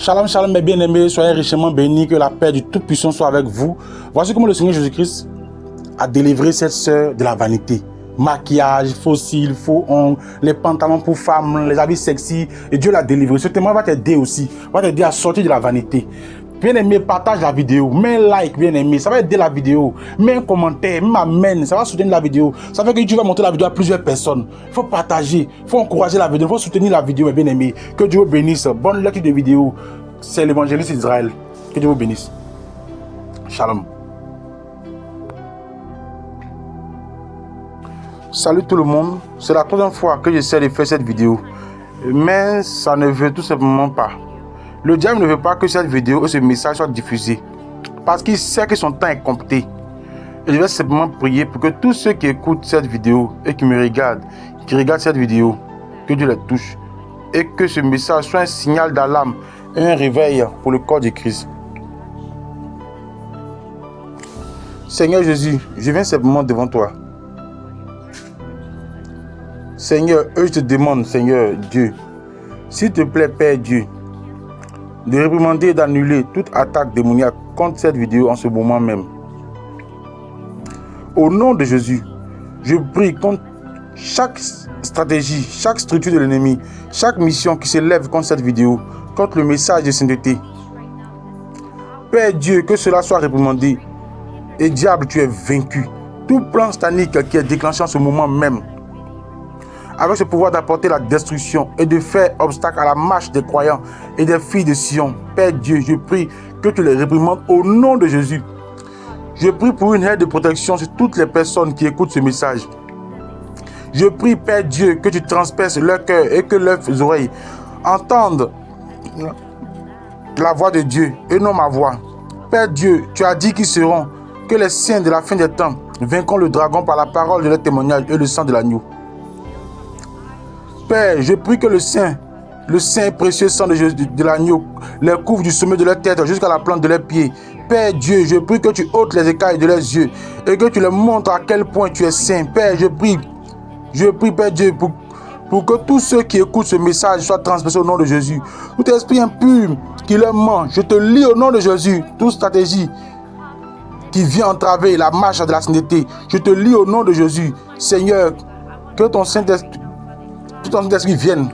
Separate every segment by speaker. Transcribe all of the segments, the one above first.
Speaker 1: Shalom, shalom mes bien-aimés, soyez richement bénis, que la paix du Tout-Puissant soit avec vous. Voici comment le Seigneur Jésus-Christ a délivré cette sœur de la vanité. Maquillage, faux cils, faux ongles, les pantalons pour femmes, les habits sexy, et Dieu l'a délivré. Ce témoin va t'aider aussi, va t'aider à sortir de la vanité. Bien-aimé, partage la vidéo, mets un like, bien-aimé, ça va aider la vidéo, mets un commentaire, mets amène, ça va soutenir la vidéo. Ça fait que Dieu va montrer la vidéo à plusieurs personnes. Il faut partager, il faut encourager la vidéo, il faut soutenir la vidéo, bien-aimé. Que Dieu vous bénisse. Bonne lecture de vidéo. C'est l'évangéliste Israël. Que Dieu vous bénisse. Shalom. Salut tout le monde. C'est la troisième fois que j'essaie de faire cette vidéo. Mais ça ne veut tout simplement pas. Le diable ne veut pas que cette vidéo et ce message soient diffusés. Parce qu'il sait que son temps est compté. Et je vais simplement prier pour que tous ceux qui écoutent cette vidéo et qui me regardent, qui regardent cette vidéo, que Dieu les touche. Et que ce message soit un signal d'alarme et un réveil pour le corps de Christ. Seigneur Jésus, je viens simplement devant toi. Seigneur, je te demande, Seigneur Dieu, s'il te plaît, Père Dieu, de réprimander et d'annuler toute attaque démoniaque contre cette vidéo en ce moment même. Au nom de Jésus, je prie contre chaque stratégie, chaque structure de l'ennemi, chaque mission qui s'élève contre cette vidéo, contre le message de sainteté. Père Dieu, que cela soit réprimandé. Et diable, tu es vaincu. Tout plan satanique qui est déclenché en ce moment même, avec ce pouvoir d'apporter la destruction et de faire obstacle à la marche des croyants et des filles de Sion. Père Dieu, je prie que tu les réprimandes au nom de Jésus. Je prie pour une aide de protection sur toutes les personnes qui écoutent ce message. Je prie, Père Dieu, que tu transperces leur cœur et que leurs oreilles entendent la voix de Dieu et non ma voix. Père Dieu, tu as dit qu'ils seront, que les saints de la fin des temps vaincront le dragon par la parole de leur témoignage et le sang de l'agneau. Père, je prie que le saint et précieux sang de l'agneau les couvre du sommet de leur tête jusqu'à la plante de leurs pieds. Père Dieu, je prie que tu ôtes les écailles de leurs yeux et que tu leur montres à quel point tu es saint. Père, je prie, Père Dieu, pour que tous ceux qui écoutent ce message soient transpercés au nom de Jésus. Tout esprit impur qui leur ment, je te lis au nom de Jésus, toute stratégie qui vient entraver la marche de la sainteté, je te lis au nom de Jésus. Seigneur, que ton Saint-Esprit vienne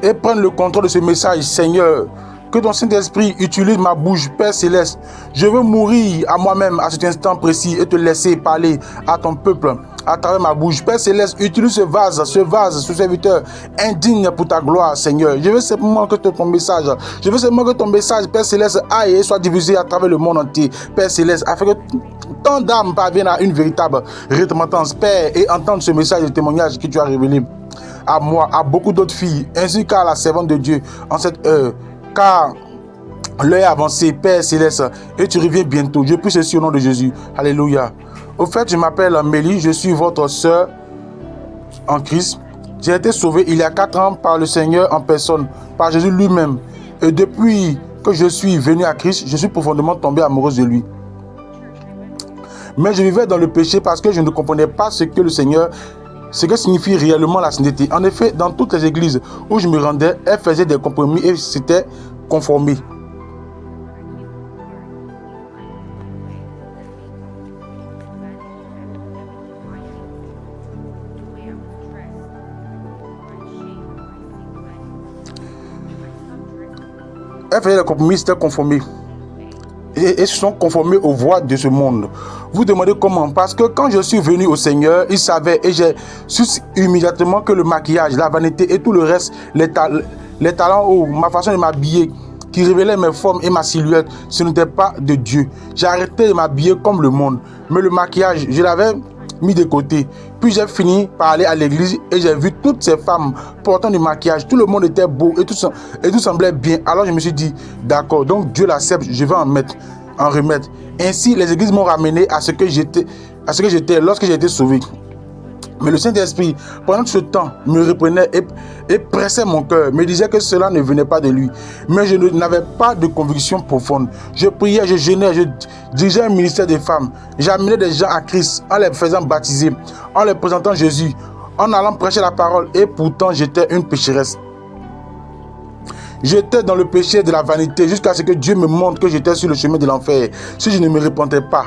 Speaker 1: et prenne le contrôle de ce message, Seigneur. Que ton Saint-Esprit utilise ma bouche, Père Céleste. Je veux mourir à moi-même à cet instant précis et te laisser parler à ton peuple à travers ma bouche. Père Céleste, utilise ce serviteur indigne pour ta gloire, Seigneur. Je veux simplement que ton message, Père Céleste, aille et soit diffusé à travers le monde entier, Père Céleste, afin que tant d'âmes parviennent à une véritable repentance, Père, et entendre ce message de témoignage que tu as révélé à moi, à beaucoup d'autres filles, ainsi qu'à la servante de Dieu en cette heure. Car l'heure est avancée, Père Céleste, et tu reviens bientôt. Je prie ceci au nom de Jésus. Alléluia. Au fait, je m'appelle Mélie, je suis votre sœur en Christ. J'ai été sauvé il y a 4 ans par le Seigneur en personne, par Jésus lui-même. Et depuis que je suis venu à Christ, je suis profondément tombé amoureuse de lui. Mais je vivais dans le péché parce que je ne comprenais pas ce que signifie réellement la sainteté. En effet, dans toutes les églises où je me rendais, elles faisaient des compromis et s'étaient conformées. Elles faisaient des compromis, s'étaient conformées. Et se sont conformés aux voies de ce monde. Vous demandez comment? Parce que quand je suis venu au Seigneur, il savait et j'ai su immédiatement que le maquillage, la vanité et tout le reste, les talents ou ma façon de m'habiller qui révélait mes formes et ma silhouette, ce n'était pas de Dieu. J'ai arrêté de m'habiller comme le monde. Mais le maquillage, je l'avais mis de côté. Puis j'ai fini par aller à l'église et j'ai vu toutes ces femmes portant du maquillage. Tout le monde était beau et tout semblait bien. Alors je me suis dit, d'accord, donc Dieu l'accepte, je vais en remettre. Ainsi, les églises m'ont ramené à ce que j'étais lorsque j'ai été sauvé. Mais le Saint-Esprit, pendant ce temps, me reprenait et pressait mon cœur, me disait que cela ne venait pas de lui. Mais je n'avais pas de conviction profonde. Je priais, je jeûnais, je dirigeais un ministère des femmes. J'amenais des gens à Christ en les faisant baptiser, en leur présentant Jésus, en allant prêcher la parole. Et pourtant, j'étais une pécheresse. J'étais dans le péché de la vanité jusqu'à ce que Dieu me montre que j'étais sur le chemin de l'enfer si je ne me repentais pas.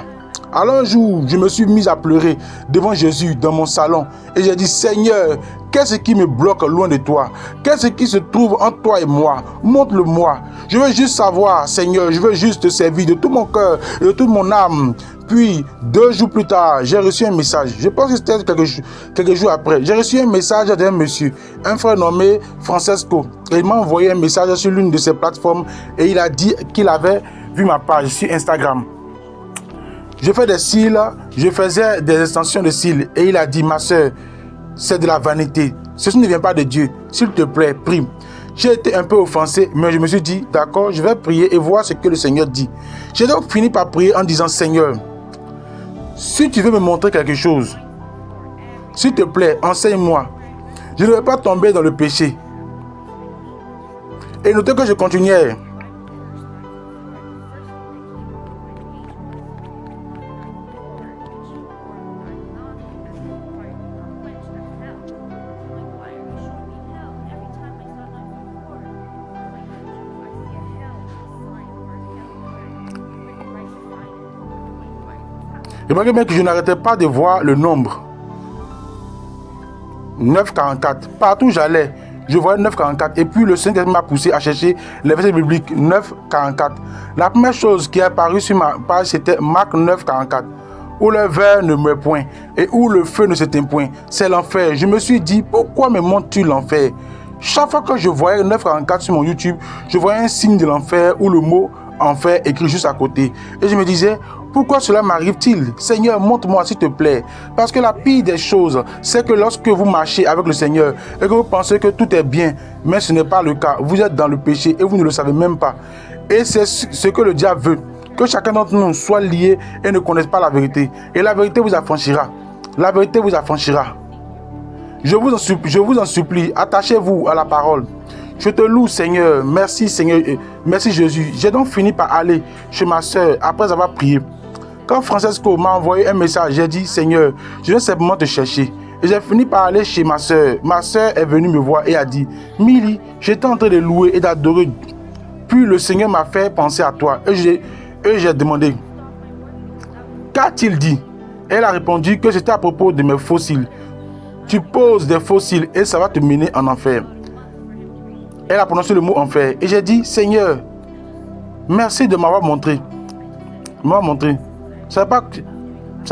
Speaker 1: Alors un jour, je me suis mis à pleurer devant Jésus dans mon salon et j'ai dit, Seigneur, qu'est-ce qui me bloque loin de toi? Qu'est-ce qui se trouve entre toi et moi? Montre-le-moi. Je veux juste savoir, Seigneur, je veux juste te servir de tout mon cœur et de toute mon âme. Puis, 2 jours plus tard, j'ai reçu un message. Je pense que c'était quelques jours après. J'ai reçu un message d'un monsieur, un frère nommé Francesco. Et il m'a envoyé un message sur l'une de ses plateformes et il a dit qu'il avait vu ma page sur Instagram. Je fais des cils, je faisais des extensions de cils et il a dit, ma soeur, c'est de la vanité. Ceci ne vient pas de Dieu. S'il te plaît, prie. J'ai été un peu offensé, mais je me suis dit, d'accord, je vais prier et voir ce que le Seigneur dit. J'ai donc fini par prier en disant, Seigneur, si tu veux me montrer quelque chose, s'il te plaît, enseigne-moi. Je ne vais pas tomber dans le péché. Et notez que je continuais. Remarquez bien que je n'arrêtais pas de voir le nombre. 9,44. Partout où j'allais, je voyais 9,44. Et puis le Seigneur m'a poussé à chercher les versets bibliques 9,44. La première chose qui est apparue sur ma page, c'était Marc 9,44. Où le verre ne meurt point et où le feu ne s'éteint point. C'est l'enfer. Je me suis dit, pourquoi me montres-tu l'enfer? Chaque fois que je voyais 9,44 sur mon YouTube, je voyais un signe de l'enfer ou le mot enfer écrit juste à côté. Et je me disais, pourquoi cela m'arrive-t-il? Seigneur, montre-moi s'il te plaît. Parce que la pire des choses, c'est que lorsque vous marchez avec le Seigneur et que vous pensez que tout est bien, mais ce n'est pas le cas, vous êtes dans le péché et vous ne le savez même pas. Et c'est ce que le diable veut, que chacun d'entre nous soit lié et ne connaisse pas la vérité. Et la vérité vous affranchira. La vérité vous affranchira. Je vous en supplie, attachez-vous à la parole. Je te loue, Seigneur. Merci, Seigneur. Merci, Jésus. J'ai donc fini par aller chez ma soeur après avoir prié. Quand Francesco m'a envoyé un message, j'ai dit, Seigneur, je viens simplement te chercher. Et j'ai fini par aller chez ma soeur. Ma soeur est venue me voir et a dit, Milly, j'étais en train de louer et d'adorer. Puis le Seigneur m'a fait penser à toi. Et j'ai demandé, qu'a-t-il dit? Elle a répondu que c'était à propos de mes fossiles. Tu poses des fossiles et ça va te mener en enfer. Elle a prononcé le mot enfer. Et j'ai dit, Seigneur, merci de m'avoir montré. Je ne savais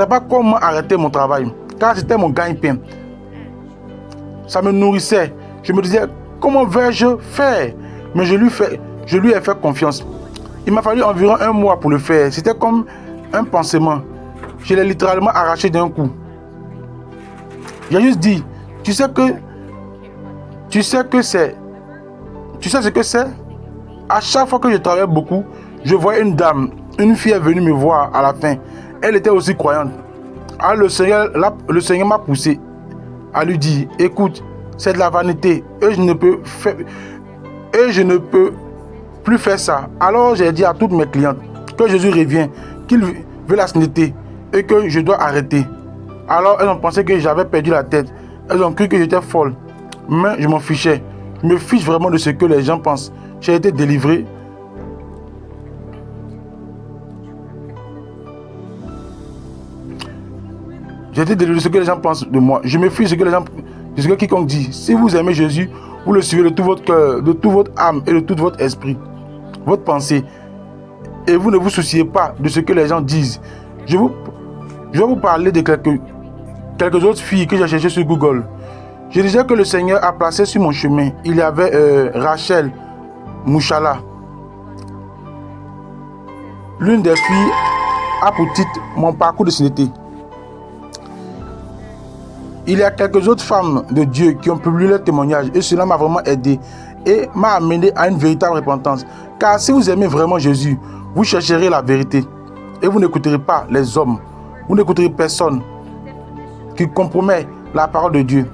Speaker 1: pas comment arrêter mon travail. Car c'était mon gagne-pain. Ça me nourrissait. Je me disais, comment vais-je faire? Mais je lui ai fait confiance. Il m'a fallu environ 1 mois pour le faire. C'était comme un pansement. Je l'ai littéralement arraché d'un coup. J'ai juste dit, tu sais ce que c'est? À chaque fois que je travaillais beaucoup, je voyais une dame, une fille est venue me voir à la fin. Elle était aussi croyante. Alors le Seigneur m'a poussé à lui dire, écoute, c'est de la vanité et je ne peux plus faire ça. Alors j'ai dit à toutes mes clientes que Jésus revient, qu'il veut la sainteté et que je dois arrêter. Alors elles ont pensé que j'avais perdu la tête. Elles ont cru que j'étais folle. Mais je m'en fichais. Je me fiche vraiment de ce que les gens pensent. J'ai été délivré. J'ai été délivré de ce que les gens pensent de moi. Je me fiche de ce que quiconque dit. Si vous aimez Jésus, vous le suivez de tout votre cœur, de toute votre âme et de tout votre esprit, votre pensée. Et vous ne vous souciez pas de ce que les gens disent. Je vais vous parler de quelques autres filles que j'ai cherchées sur Google. Je disais que le Seigneur a placé sur mon chemin. Il y avait Rachel Mouchala. L'une des filles a pour titre mon parcours de sainteté. Il y a quelques autres femmes de Dieu qui ont publié leur témoignage et cela m'a vraiment aidé et m'a amené à une véritable repentance. Car si vous aimez vraiment Jésus, vous chercherez la vérité et vous n'écouterez pas les hommes. Vous n'écouterez personne. qui compromet la parole de Dieu.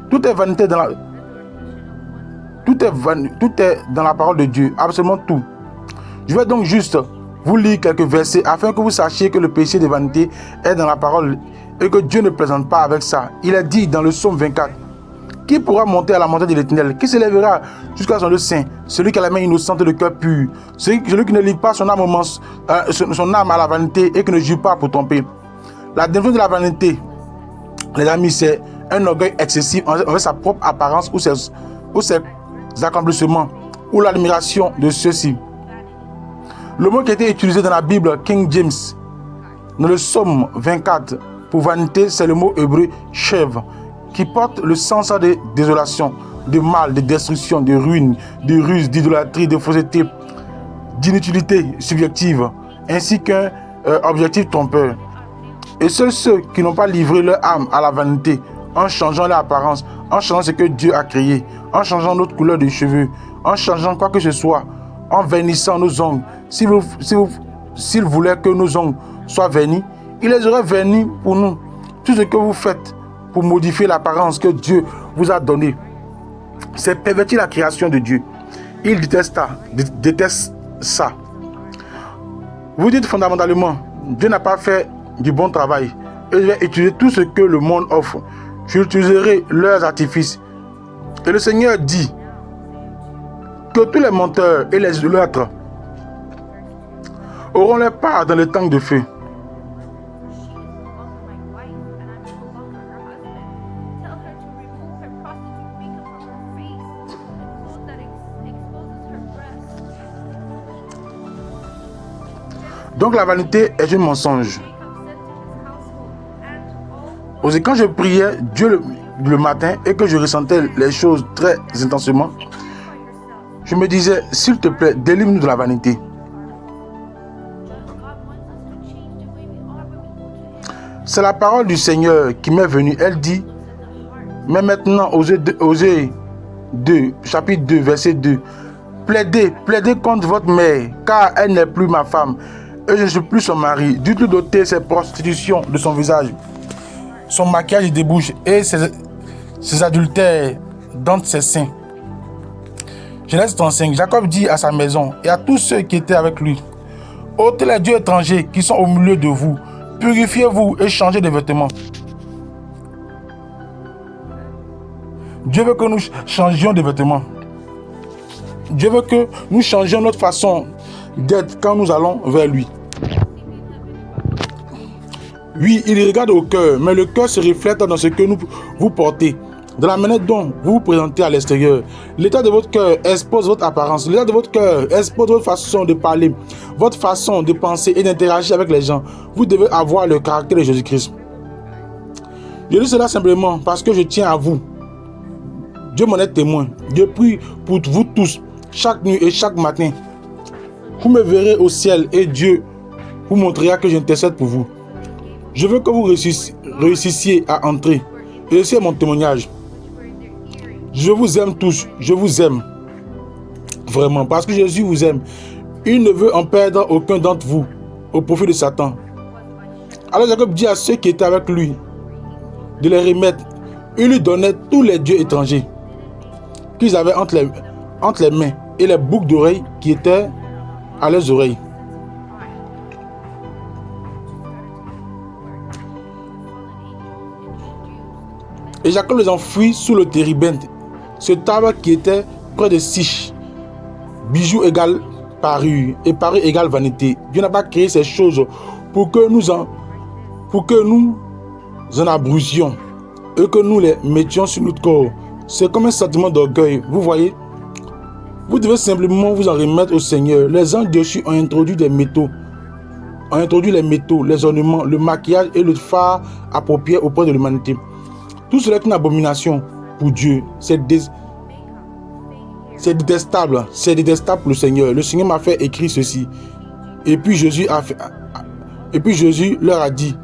Speaker 1: Tout est vanité dans la... Tout est dans la parole de Dieu, absolument tout. Je vais donc juste vous lire quelques versets afin que vous sachiez que le péché de vanité est dans la parole et que Dieu ne plaisante pas avec ça. Il est dit dans le psaume 24, qui pourra monter à la montagne de l'Éternel? Qui s'élèvera jusqu'à son lieu saint? Celui qui a la main innocente et le cœur pur. Celui qui ne livre pas son âme à la vanité et qui ne jure pas pour tromper. La définition de la vanité, les amis, c'est un orgueil excessif envers sa propre apparence ou ses accomplissements ou l'admiration de ceux-ci. Le mot qui a été utilisé dans la Bible King James, dans le psaume 24, pour vanité, c'est le mot hébreu shev, qui porte le sens de désolation, de mal, de destruction, de ruine, de ruse, d'idolâtrie, de fausseté, d'inutilité subjective, ainsi qu'un objectif trompeur. Et seuls ceux qui n'ont pas livré leur âme à la vanité, en changeant leur apparence, en changeant ce que Dieu a créé, en changeant notre couleur de cheveux, en changeant quoi que ce soit, en vernissant nos ongles, s'il voulait que nos ongles soient vernis, il les aurait vernis pour nous. Tout ce que vous faites pour modifier l'apparence que Dieu vous a donnée, c'est pervertir la création de Dieu. Il déteste ça. Vous dites fondamentalement, Dieu n'a pas fait du bon travail et je vais utiliser tout ce que le monde offre. J'utiliserai leurs artifices. Et le Seigneur dit que tous les menteurs et les idolâtres auront leur part dans le tank de feu. Donc la vanité est un mensonge. Aussi, quand je priais Dieu le matin et que je ressentais les choses très intensément, je me disais, s'il te plaît, délivre-nous de la vanité. C'est la parole du Seigneur qui m'est venue. Elle dit, mais maintenant, Osée 2, chapitre 2, verset 2, plaidez contre votre mère, car elle n'est plus ma femme, et je ne suis plus son mari. Dites-lui d'ôter ses prostitutions de son visage, son maquillage de bouche et ses adultères d'entre ses seins. Genèse 35, Jacob dit à sa maison et à tous ceux qui étaient avec lui, ôtez les dieux étrangers qui sont au milieu de vous, purifiez-vous et changez de vêtements. Dieu veut que nous changions de vêtements. Dieu veut que nous changions notre façon d'être quand nous allons vers lui. Oui, il regarde au cœur, mais le cœur se reflète dans ce que vous portez, dans la manière dont vous vous présentez à l'extérieur. L'état de votre cœur expose votre apparence. L'état de votre cœur expose votre façon de parler, votre façon de penser et d'interagir avec les gens. Vous devez avoir le caractère de Jésus-Christ. Je dis cela simplement parce que je tiens à vous. Dieu m'en est témoin. Je prie pour vous tous, chaque nuit et chaque matin. Vous me verrez au ciel et Dieu vous montrera que j'intercède pour vous. Je veux que vous réussissiez à entrer. Et c'est mon témoignage. Je vous aime tous. Je vous aime. Vraiment. Parce que Jésus vous aime. Il ne veut en perdre aucun d'entre vous au profit de Satan. Alors Jacob dit à ceux qui étaient avec lui de les remettre. Il lui donnait tous les dieux étrangers qu'ils avaient entre les mains et les boucles d'oreilles qui étaient à leurs oreilles. Et Jacob les enfuit sous le térébinthe, ce arbre qui était près de Siche. Bijoux égale parure et parure égale vanité. Dieu n'a pas créé ces choses pour que nous en abrusions et que nous les mettions sur notre corps. C'est comme un sentiment d'orgueil, vous voyez. Vous devez simplement vous en remettre au Seigneur. Les anges dessus ont introduit les métaux, les ornements, le maquillage et le phare approprié auprès de l'humanité. Tout cela est une abomination pour Dieu. C'est détestable. C'est détestable pour le Seigneur. Le Seigneur m'a fait écrire ceci. Et puis Jésus leur a dit.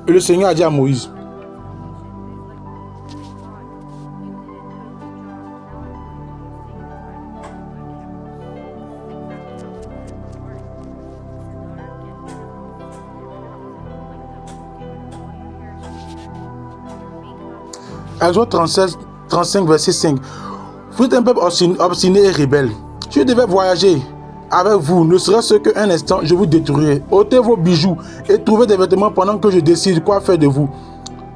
Speaker 1: Et le Seigneur a dit à Moïse. Exode 35, verset 5. Vous êtes un peuple obstiné et rebelle. Je devais voyager avec vous, ne serait-ce qu'un instant, je vous détruirai. Ôtez vos bijoux et trouvez des vêtements pendant que je décide quoi faire de vous.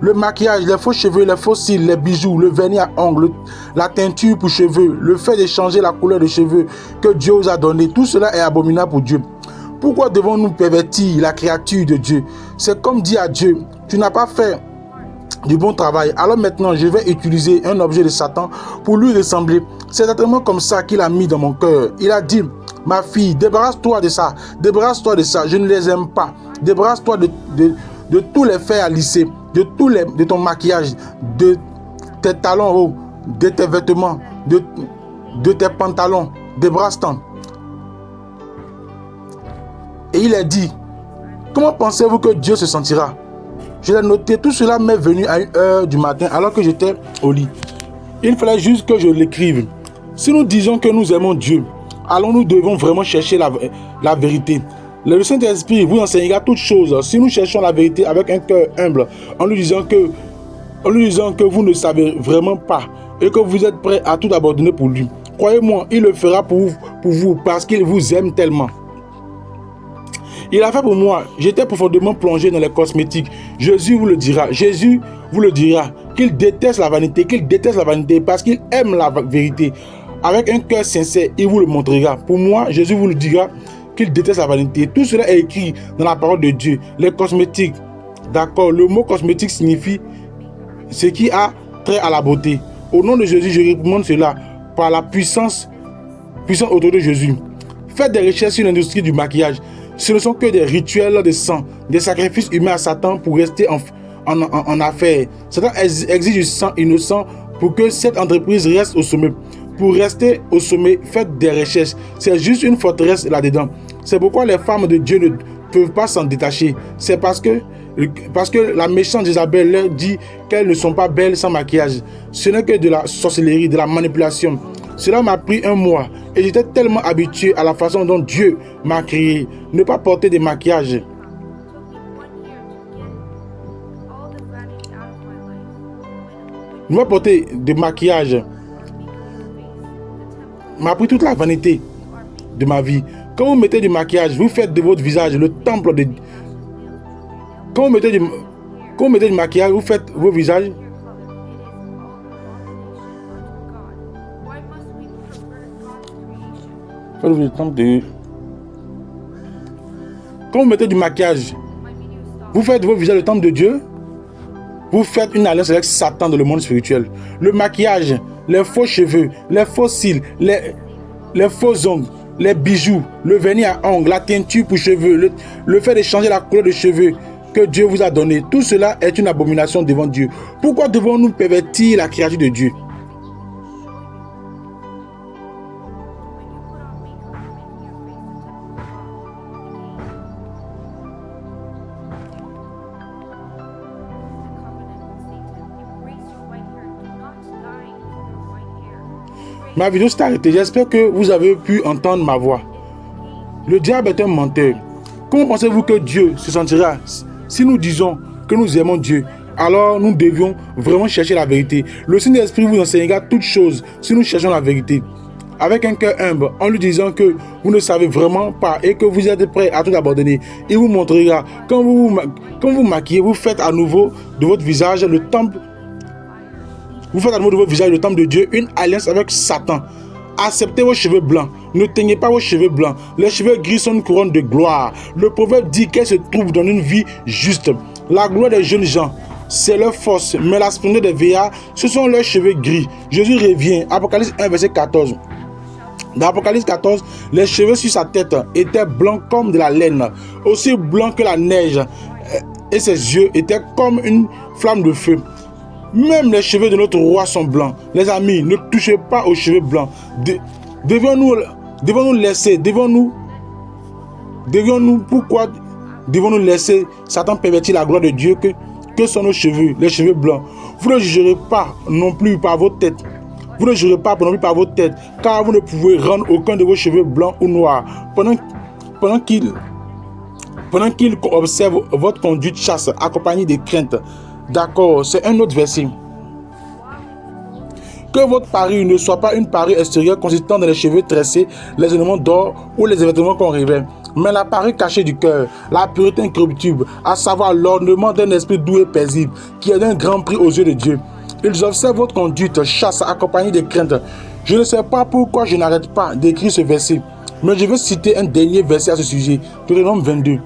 Speaker 1: Le maquillage, les faux cheveux, les faux cils, les bijoux, le vernis à ongles, la teinture pour cheveux, le fait de changer la couleur de cheveux que Dieu vous a donné, tout cela est abominable pour Dieu. Pourquoi devons-nous pervertir la créature de Dieu? C'est comme dire à Dieu, tu n'as pas fait du bon travail, alors maintenant je vais utiliser un objet de Satan pour lui ressembler. C'est exactement comme ça qu'il a mis dans mon cœur. Il a dit, ma fille, débarrasse-toi de ça, je ne les aime pas. Débarrasse-toi de tous les fers à lisser, de ton maquillage, de tes talons hauts, de tes vêtements, de tes pantalons. Débarrasse-toi. Et il a dit, comment pensez-vous que Dieu se sentira? Je l'ai noté, tout cela m'est venu à 1h du matin alors que j'étais au lit. Il fallait juste que je l'écrive. Si nous disons que nous aimons Dieu, alors nous devons vraiment chercher la vérité. Le Saint-Esprit vous enseignera toutes choses si nous cherchons la vérité avec un cœur humble, en lui disant que vous ne savez vraiment pas et que vous êtes prêt à tout abandonner pour lui. Croyez-moi, il le fera pour vous parce qu'il vous aime tellement. Il a fait pour moi. J'étais profondément plongé dans les cosmétiques. Jésus vous le dira qu'il déteste la vanité, parce qu'il aime la vérité. Avec un cœur sincère, il vous le montrera. Pour moi, Jésus vous le dira qu'il déteste la vanité. Tout cela est écrit dans la parole de Dieu. Les cosmétiques, d'accord, le mot cosmétique signifie ce qui a trait à la beauté. Au nom de Jésus, je réprimande cela par la puissance autour de Jésus. Faites des recherches sur l'industrie du maquillage. Ce ne sont que des rituels de sang, des sacrifices humains à Satan pour rester en affaires. Satan exige du sang innocent pour que cette entreprise reste au sommet. Pour rester au sommet, faites des recherches. C'est juste une forteresse là-dedans. C'est pourquoi les femmes de Dieu ne peuvent pas s'en détacher. C'est parce que la méchante Isabelle leur dit qu'elles ne sont pas belles sans maquillage. Ce n'est que de la sorcellerie, de la manipulation. Cela m'a pris 1 mois et j'étais tellement habitué à la façon dont Dieu m'a créé. Ne pas porter de maquillage. Ne pas porter de maquillage m'a pris toute la vanité de ma vie. Quand vous mettez du maquillage, vous faites de votre visage le temple de... Quand vous mettez du maquillage, vous faites vos visages le temple de... Quand vous mettez du maquillage, vous faites vos visages le temple de Dieu. Vous faites une alliance avec Satan dans le monde spirituel. Le maquillage, les faux cheveux, les faux cils, les faux ongles, les bijoux, le vernis à ongles, la teinture pour cheveux, le fait de changer la couleur de cheveux que Dieu vous a donné, tout cela est une abomination devant Dieu. Pourquoi devons-nous pervertir la créature de Dieu? Ma vidéo s'est arrêtée. J'espère que vous avez pu entendre ma voix. Le diable est un menteur. Comment pensez-vous que Dieu se sentira si nous disons que nous aimons Dieu? Alors nous devions vraiment chercher la vérité. Le Saint-Esprit vous enseignera toutes choses si nous cherchons la vérité. Avec un cœur humble, en lui disant que vous ne savez vraiment pas et que vous êtes prêt à tout abandonner. Il vous montrera. Quand vous maquillez, vous faites à nouveau de votre visage le temple. Vous faites à nouveau de votre visage le temple de Dieu, une alliance avec Satan. Acceptez vos cheveux blancs. Ne teignez pas vos cheveux blancs. Les cheveux gris sont une couronne de gloire. Le proverbe dit qu'elle se trouve dans une vie juste. La gloire des jeunes gens, c'est leur force. Mais la splendeur des vieillards, ce sont leurs cheveux gris. Jésus revient. Apocalypse 1, verset 14. Dans Apocalypse 14, les cheveux sur sa tête étaient blancs comme de la laine, aussi blancs que la neige. Et ses yeux étaient comme une flamme de feu. Même les cheveux de notre roi sont blancs. Les amis, ne touchez pas aux cheveux blancs. Pourquoi devons-nous laisser Satan pervertir la gloire de Dieu que sont nos cheveux, les cheveux blancs? Vous ne jugerez pas non plus par votre tête. Vous ne jugerez pas non plus par votre tête, car vous ne pouvez rendre aucun de vos cheveux blancs ou noirs. Pendant qu'il observe votre conduite chaste, accompagnée de crainte. D'accord, c'est un autre verset. Que votre parure ne soit pas une parure extérieure consistant dans les cheveux tressés, les ornements d'or ou les vêtements qu'on révèle, mais la parure cachée du cœur, la pureté incorruptible, à savoir l'ornement d'un esprit doux et paisible, qui est d'un grand prix aux yeux de Dieu. Ils observent votre conduite, chasse, accompagnée de crainte. Je ne sais pas pourquoi je n'arrête pas d'écrire ce verset, mais je veux citer un dernier verset à ce sujet, Deutéronome 22.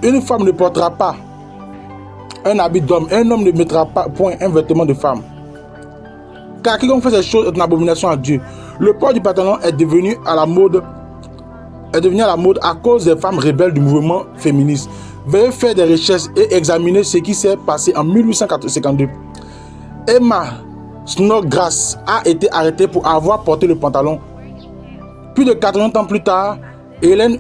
Speaker 1: Une femme ne portera pas un habit d'homme, un homme ne mettra pas point un vêtement de femme. Car quiconque fait ces choses est une abomination à Dieu. Le port du pantalon est devenu à la mode à cause des femmes rebelles du mouvement féministe. Veuillez faire des recherches et examiner ce qui s'est passé en 1852. Emma Snodgrass a été arrêtée pour avoir porté le pantalon. Plus de 80 ans plus tard, Helen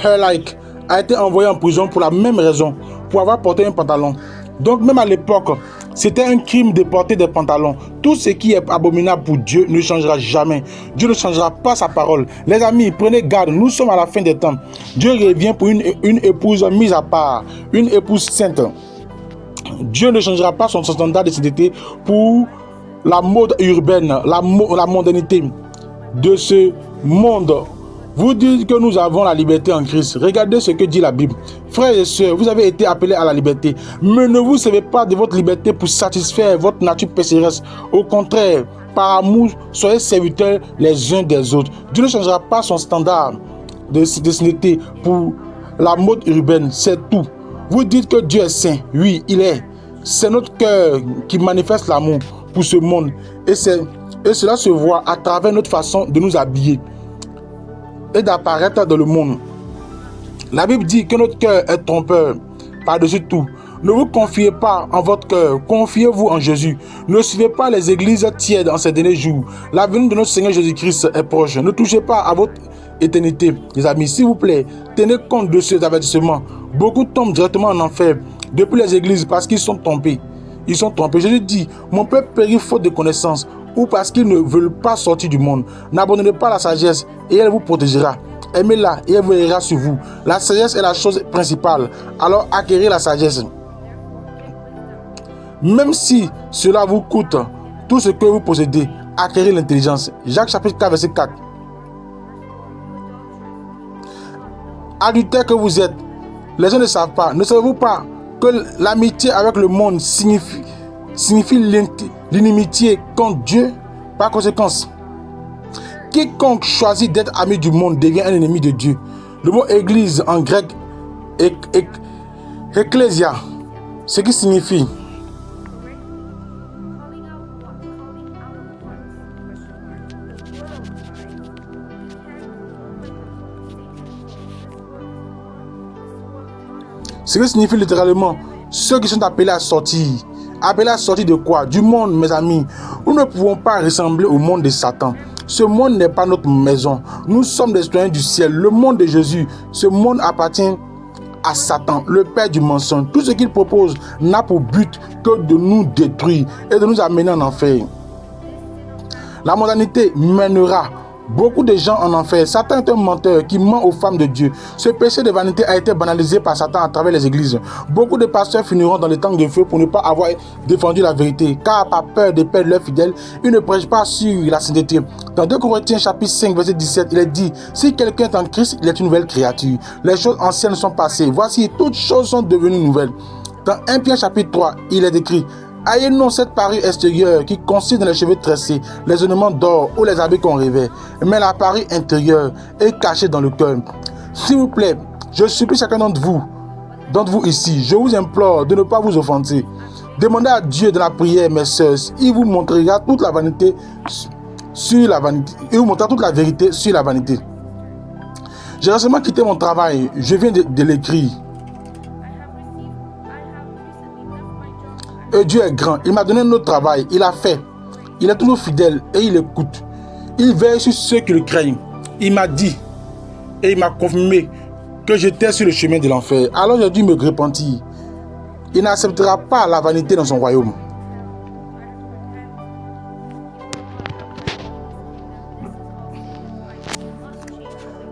Speaker 1: Hurlike a été envoyée en prison pour la même raison, pour avoir porté un pantalon. Donc même à l'époque, c'était un crime de porter des pantalons. Tout ce qui est abominable pour Dieu ne changera jamais. Dieu ne changera pas sa parole. Les amis, prenez garde, nous sommes à la fin des temps. Dieu revient pour une épouse mise à part, une épouse sainte. Dieu ne changera pas son standard de sainteté pour la mode urbaine, la mondanité de ce monde. Vous dites que nous avons la liberté en Christ. Regardez ce que dit la Bible. Frères et sœurs, vous avez été appelés à la liberté. Mais ne vous servez pas de votre liberté pour satisfaire votre nature pécheresse. Au contraire, par amour, soyez serviteurs les uns des autres. Dieu ne changera pas son standard de sainteté pour la mode urbaine. C'est tout. Vous dites que Dieu est saint. Oui, il est. C'est notre cœur qui manifeste l'amour pour ce monde. Et cela se voit à travers notre façon de nous habiller et d'apparaître dans le monde. La Bible dit que notre cœur est trompeur par-dessus tout. Ne vous confiez pas en votre cœur, confiez-vous en Jésus. Ne suivez pas les églises tièdes en ces derniers jours. La venue de notre Seigneur Jésus-Christ est proche. Ne touchez pas à votre éternité. Les amis, s'il vous plaît, tenez compte de ces avertissements. Beaucoup tombent directement en enfer depuis les églises parce qu'ils sont trompés. Ils sont trompés. Jésus dit, mon peuple périt faute de connaissance, ou parce qu'ils ne veulent pas sortir du monde. N'abandonnez pas la sagesse et elle vous protégera. Aimez-la et elle veillera sur vous. La sagesse est la chose principale. Alors acquérez la sagesse. Même si cela vous coûte tout ce que vous possédez, acquérez l'intelligence. Jacques chapitre 4 verset 4. Adultère que vous êtes, les gens ne savent pas. Ne savez-vous pas que l'amitié avec le monde signifie l'inimitié contre Dieu? Par conséquent, quiconque choisit d'être ami du monde devient un ennemi de Dieu. Le mot église en grec est ecclésia, ce qui signifie littéralement ceux qui sont appelés à sortir. Appelés à sortir de quoi? Du monde, mes amis. Nous ne pouvons pas ressembler au monde de Satan. Ce monde n'est pas notre maison. Nous sommes des citoyens du ciel. Le monde de Jésus, ce monde appartient à Satan, le père du mensonge. Tout ce qu'il propose n'a pour but que de nous détruire et de nous amener en enfer. La mondanité mènera beaucoup de gens en enfer. Satan est un menteur qui ment aux femmes de Dieu. Ce péché de vanité a été banalisé par Satan à travers les églises. Beaucoup de pasteurs finiront dans les temps de feu pour ne pas avoir défendu la vérité, car par peur de perdre leurs fidèles, ils ne prêchent pas sur la sainteté. Dans 2 Corinthiens chapitre 5 verset 17, il est dit, si quelqu'un est en Christ, il est une nouvelle créature. Les choses anciennes sont passées. Voici, toutes choses sont devenues nouvelles. Dans 1 Pierre chapitre 3, il est écrit, ayez non cette parure extérieure qui consiste dans les cheveux tressés, les ornements d'or ou les habits qu'on revêt, mais la parure intérieure est cachée dans le cœur. S'il vous plaît, je supplie chacun d'entre vous ici, je vous implore de ne pas vous offenser. Demandez à Dieu de la prière, mes sœurs, il vous montrera toute la vanité sur la vanité, il vous montrera toute la vérité sur la vanité. J'ai récemment quitté mon travail, je viens de l'écrire. Et Dieu est grand, il m'a donné un autre travail, il a fait. Il est toujours fidèle et il écoute. Il veille sur ceux qui le craignent. Il m'a dit et il m'a confirmé que j'étais sur le chemin de l'enfer. Alors j'ai dû me repentir. Il n'acceptera pas la vanité dans son royaume.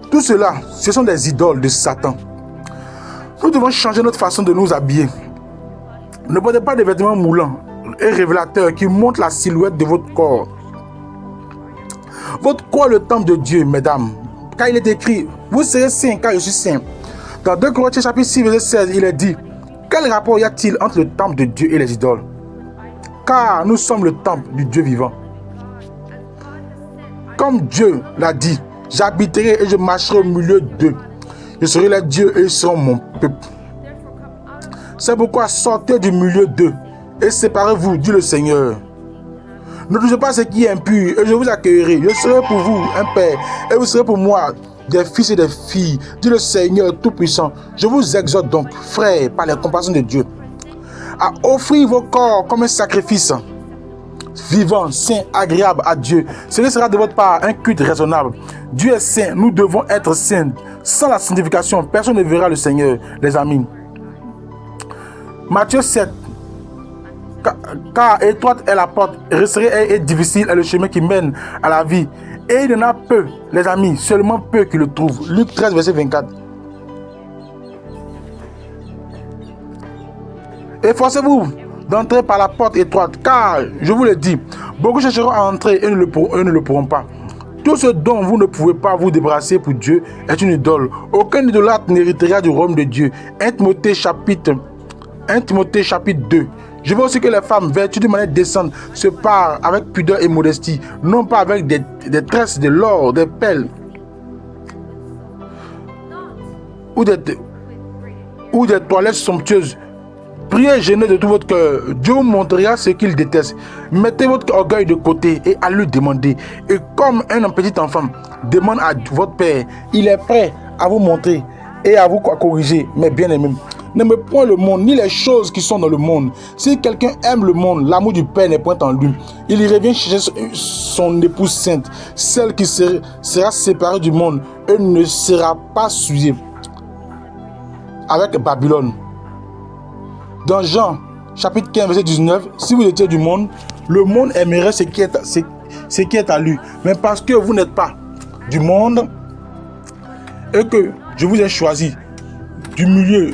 Speaker 1: Tout cela, ce sont des idoles de Satan. Nous devons changer notre façon de nous habiller. Ne portez pas de vêtements moulants. et révélateur qui montre la silhouette de votre corps. Votre corps est le temple de Dieu, mesdames. Car il est écrit, vous serez saints car je suis saint. Dans 2 Corinthiens chapitre 6, verset 16, il est dit, quel rapport y a-t-il entre le temple de Dieu et les idoles? Car nous sommes le temple du Dieu vivant. Comme Dieu l'a dit, j'habiterai et je marcherai au milieu d'eux. Je serai leur Dieu et ils seront mon peuple. C'est pourquoi sortez du milieu d'eux et séparez-vous, dit le Seigneur. Ne touchez pas ce qui est impur et je vous accueillerai. Je serai pour vous un père et vous serez pour moi des fils et des filles, dit le Seigneur Tout-Puissant. Je vous exhorte donc, frères, par les compassions de Dieu, à offrir vos corps comme un sacrifice vivant, saint, agréable à Dieu. Ce sera de votre part un culte raisonnable. Dieu est saint, nous devons être saints. Sans la sanctification, personne ne verra le Seigneur, les amis. Matthieu 7. Car étroite est la porte, resserrée et difficile est le chemin qui mène à la vie. Et il y en a peu, les amis, seulement peu qui le trouvent. Luc 13, verset 24. Efforcez-vous d'entrer par la porte étroite, car, je vous le dis, beaucoup chercheront à entrer et ne le pourront pas. Tout ce dont vous ne pouvez pas vous débarrasser pour Dieu est une idole. Aucun idolâtre n'héritera du royaume de Dieu. 1 Timothée chapitre 2. Je veux aussi que les femmes, vertues d'une manière décente, se parlent avec pudeur et modestie, non pas avec des tresses, de l'or, des perles ou des toilettes somptueuses. Priez gêné de tout votre cœur. Dieu vous montrera ce qu'il déteste. Mettez votre orgueil de côté et allez lui demander. Et comme un petit enfant demande à votre Père, il est prêt à vous montrer et à vous corriger, mes bien-aimés. N'aimez point le monde, ni les choses qui sont dans le monde. Si quelqu'un aime le monde, l'amour du Père n'est point en lui. Il y revient chercher son épouse sainte, celle qui sera séparée du monde et ne sera pas souillée avec Babylone. Dans Jean, chapitre 15, verset 19, si vous étiez du monde, le monde aimerait ce qui est à lui. Mais parce que vous n'êtes pas du monde et que je vous ai choisi du milieu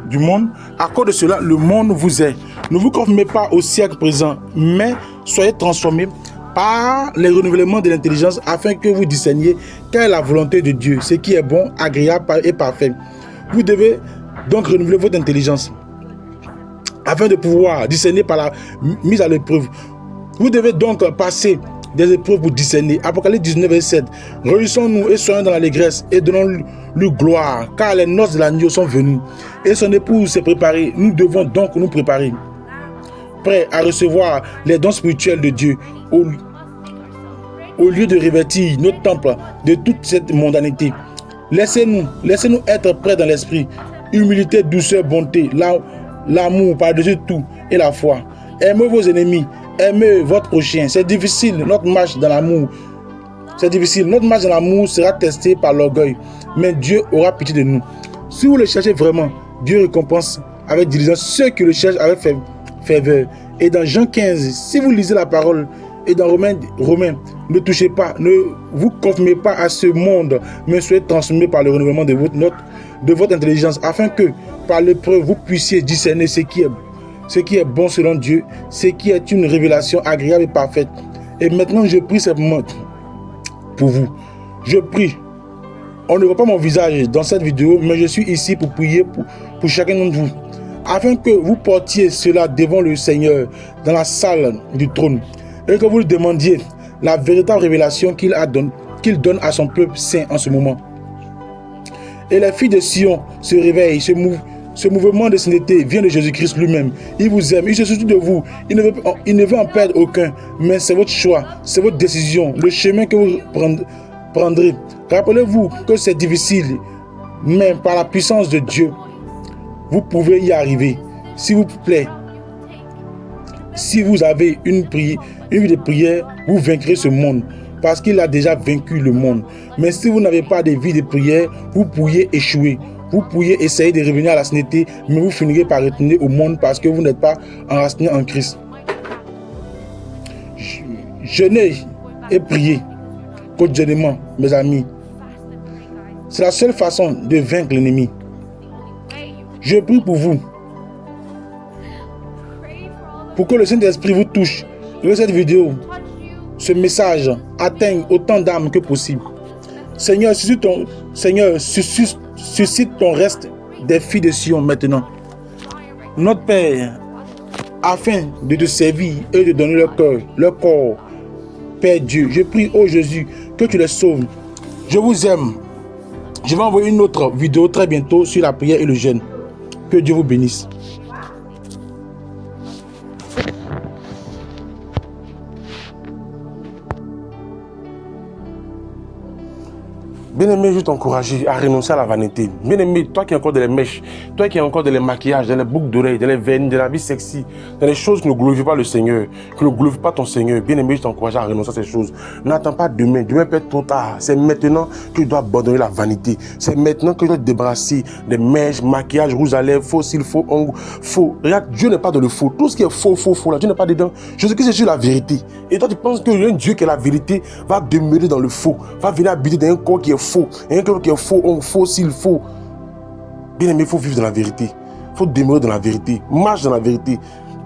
Speaker 1: du monde, à cause de cela, le monde vous est. Ne vous conformez pas au siècle présent, mais soyez transformés par les renouvellements de l'intelligence afin que vous discerniez quelle est la volonté de Dieu, ce qui est bon, agréable et parfait. Vous devez donc renouveler votre intelligence afin de pouvoir discerner par la mise à l'épreuve. Vous devez donc passer des épreuves pour discerner. Apocalypse 19, verset 7. Réjouissons-nous et soyons dans l'allégresse et donnons-lui gloire, car les noces de l'agneau sont venues et son épouse s'est préparée. Nous devons donc nous préparer, prêts à recevoir les dons spirituels de Dieu, au lieu de revêtir notre temple de toute cette mondanité. Laissez-nous être prêts dans l'esprit, humilité, douceur, bonté, l'amour par-dessus tout et la foi. Aimez vos ennemis, aimez votre prochain. C'est difficile, notre marche dans l'amour. C'est difficile, notre marche dans l'amour sera testée par l'orgueil, mais Dieu aura pitié de nous. Si vous le cherchez vraiment, Dieu récompense avec diligence ceux qui le cherchent avec ferveur. Et dans Jean 15, si vous lisez la parole, et dans Romains, ne touchez pas, ne vous conformez pas à ce monde, mais soyez transformés par le renouvellement de votre intelligence, afin que, par l'épreuve, vous puissiez discerner ce qui est bon selon Dieu, ce qui est une révélation agréable et parfaite. Et maintenant, je prie simplement pour vous. Je prie. On ne voit pas mon visage dans cette vidéo, mais je suis ici pour prier pour chacun d'entre vous, afin que vous portiez cela devant le Seigneur dans la salle du trône, et que vous lui demandiez la véritable révélation qu'il donne à son peuple saint en ce moment. Et les filles de Sion se réveillent, ce mouvement de sainteté vient de Jésus-Christ lui-même. Il vous aime, il se soucie de vous, il ne veut en perdre aucun, mais c'est votre choix, c'est votre décision, le chemin que vous prendrez. Rappelez-vous que c'est difficile, mais par la puissance de Dieu, vous pouvez y arriver. S'il vous plaît, si vous avez une vie de prière, vous vaincrez ce monde, parce qu'il a déjà vaincu le monde. Mais si vous n'avez pas de vie de prière, vous pourriez échouer. Vous pourriez essayer de revenir à la sainteté, mais vous finirez par retourner au monde parce que vous n'êtes pas enraciné en Christ. Jeûnez et priez quotidiennement, mes amis. C'est la seule façon de vaincre l'ennemi. Je prie pour vous, pour que le Saint-Esprit vous touche, que cette vidéo, ce message atteigne autant d'âmes que possible. Seigneur, suscite ton reste des filles de Sion maintenant. Notre Père, afin de te servir et de donner leur cœur, leur corps, Père Dieu, je prie, ô Jésus, que tu les sauves. Je vous aime. Je vais envoyer une autre vidéo très bientôt sur la prière et le jeûne. Que Dieu vous bénisse.
Speaker 2: Bien-aimé, je t'encourage à renoncer à la vanité. Bien-aimé, toi qui as encore des mèches, toi qui as encore des maquillages, des boucles d'oreilles, des vernis, de la vie sexy, dans les choses qui ne glorifient pas le Seigneur, qui ne glorifient pas ton Seigneur. Bien-aimé, je t'encourage à renoncer à ces choses. N'attends pas demain. Demain peut être trop tard. C'est maintenant que tu dois abandonner la vanité. C'est maintenant que tu dois te débarrasser des mèches, maquillage, rouge à lèvres, faux cils, faux ongles, faux. Regarde, Dieu n'est pas dans le faux. Tout ce qui est faux, là, Dieu n'est pas dedans. Jésus-Christ, c'est sur la vérité. Et toi, tu penses que un Dieu qui est la vérité va demeurer dans le faux, va venir habiter dans un corps qui est faux, un corps qui est faux, on faux, s'il faut. Bien aimé, il faut vivre dans la vérité. Il faut demeurer dans la vérité. Marche dans la vérité.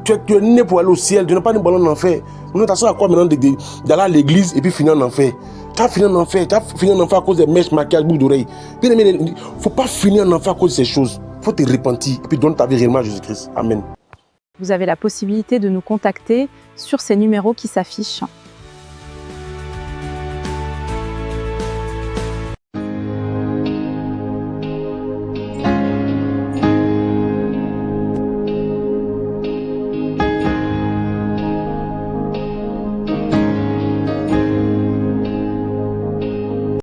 Speaker 2: Tu es né pour aller au ciel, tu n'es pas né pour aller en enfer. Maintenant, tu as à quoi maintenant d'aller à l'église et puis finir en enfer? Tu as fini en enfer. Tu as fini en enfer à cause des mèches, maquillages, boucles d'oreilles. Bien aimé, il ne faut pas finir en enfer à cause de ces choses. Il faut te repentir et puis donner ta vie réellement à Jésus-Christ. Amen.
Speaker 3: Vous avez la possibilité de nous contacter sur ces numéros qui s'affichent.